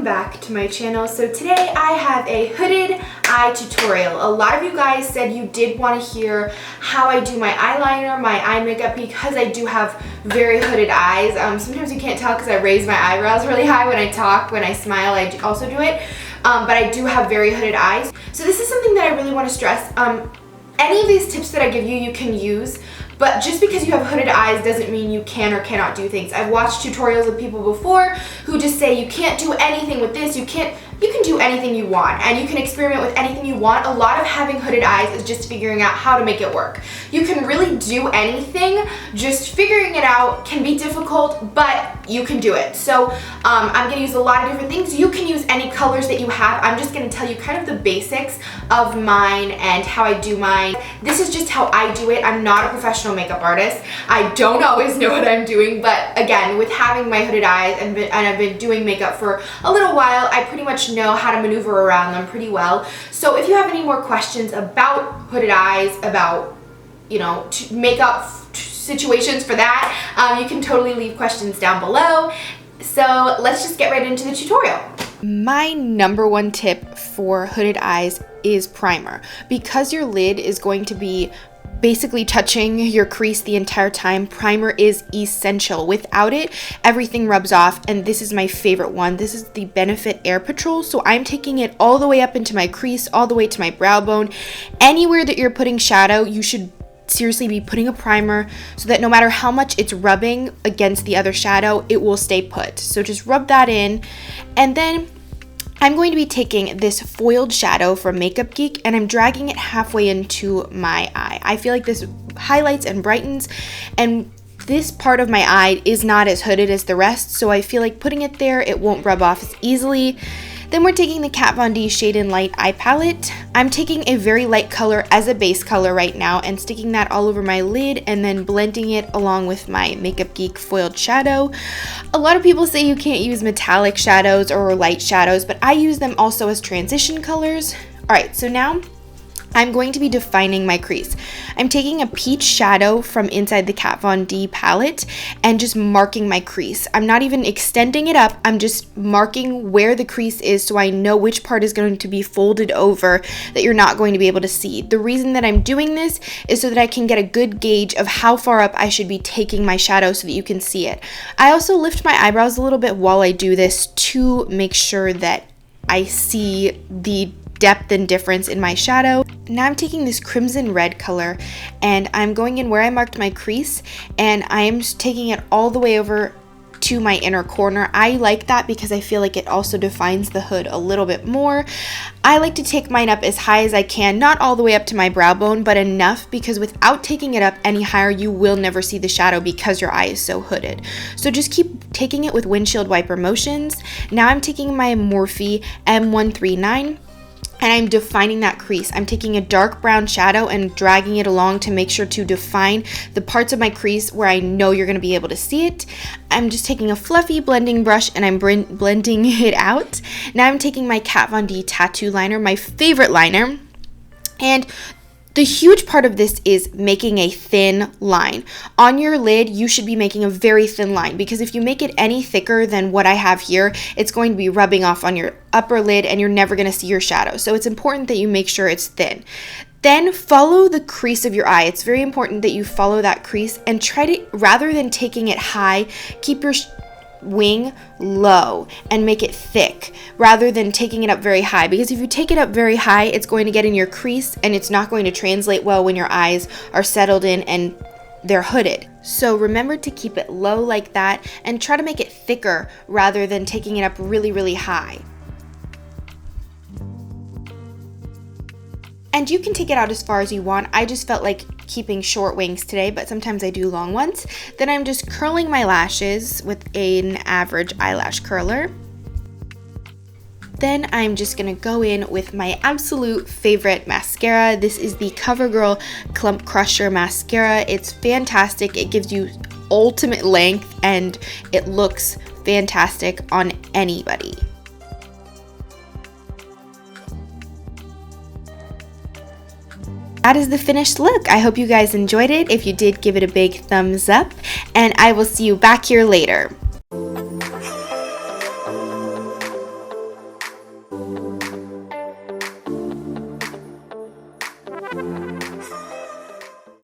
welcome back to my channel. So today I have a hooded eye tutorial. A lot of you guys said you did want to hear how I do my eyeliner, my eye makeup, because I do have very hooded eyes. Sometimes you can't tell because I raise my eyebrows really high when I talk. When I smile, I also do it. But I do have very hooded eyes. So this is something that I really want to stress. Any of these tips that I give you, you can use. But just because you have hooded eyes doesn't mean you can or cannot do things. I've watched tutorials of people before who just say you can't do anything with this, you can do anything you want and you can experiment with anything you want. A lot of having hooded eyes is just figuring out how to make it work. You can really do anything, just figuring it out can be difficult, but you can do it. So I'm gonna use a lot of different things. You can use any colors that you have. I'm just gonna tell you kind of the basics of mine and how I do mine. This is just how I do it. I'm not a professional makeup artist. I don't always know what I'm doing, but again, with having my hooded eyes and I've been doing makeup for a little while, I pretty much know how to maneuver around them pretty well. So if you have any more questions about hooded eyes, about, you know, makeup situations for that, you can totally leave questions down below. So let's just get right into the tutorial. My number one tip for hooded eyes is primer. Because your lid is going to be basically touching your crease the entire time, primer is essential. Without it, everything rubs off, and this is my favorite one. This is the Benefit Air Patrol, so I'm taking it all the way up into my crease, all the way to my brow bone. Anywhere that you're putting shadow, you should seriously be putting a primer so that no matter how much it's rubbing against the other shadow, it will stay put. So just rub that in, and then I'm going to be taking this foiled shadow from Makeup Geek and I'm dragging it halfway into my eye. I feel like this highlights and brightens, and this part of my eye is not as hooded as the rest, so I feel like putting it there, it won't rub off as easily. Then we're taking the Kat Von D Shade and Light eye palette. I'm taking a very light color as a base color right now and sticking that all over my lid and then blending it along with my Makeup Geek foiled shadow. A lot of people say you can't use metallic shadows or light shadows, but I use them also as transition colors. All right, so now I'm going to be defining my crease. I'm taking a peach shadow from inside the Kat Von D palette and just marking my crease. I'm not even extending it up, I'm just marking where the crease is so I know which part is going to be folded over that you're not going to be able to see. The reason that I'm doing this is so that I can get a good gauge of how far up I should be taking my shadow so that you can see it. I also lift my eyebrows a little bit while I do this to make sure that I see the depth and difference in my shadow. Now I'm taking this crimson red color and I'm going in where I marked my crease and I am just taking it all the way over to my inner corner. I like that because I feel like it also defines the hood a little bit more. I like to take mine up as high as I can, not all the way up to my brow bone, but enough, because without taking it up any higher, you will never see the shadow because your eye is so hooded. So just keep taking it with windshield wiper motions. Now I'm taking my Morphe M139 and I'm defining that crease. I'm taking a dark brown shadow and dragging it along to make sure to define the parts of my crease where I know you're gonna be able to see it. I'm just taking a fluffy blending brush and I'm blending it out. Now I'm taking my Kat Von D tattoo liner, my favorite liner, and the huge part of this is making a thin line. On your lid, you should be making a very thin line, because if you make it any thicker than what I have here, it's going to be rubbing off on your upper lid and you're never going to see your shadow. So it's important that you make sure it's thin. Then follow the crease of your eye. It's very important that you follow that crease and try to, rather than taking it high, keep your wing low and make it thick rather than taking it up very high, because if you take it up very high, it's going to get in your crease and it's not going to translate well when your eyes are settled in and they're hooded. So remember to keep it low like that and try to make it thicker rather than taking it up really, really high. And you can take it out as far as you want. I just felt like keeping short wings today, but sometimes I do long ones. Then I'm just curling my lashes with an average eyelash curler. Then I'm just gonna go in with my absolute favorite mascara. This is the CoverGirl Clump Crusher Mascara. It's fantastic. It gives you ultimate length and it looks fantastic on anybody. That is the finished look. I hope you guys enjoyed it. If you did, give it a big thumbs up, and I will see you back here later.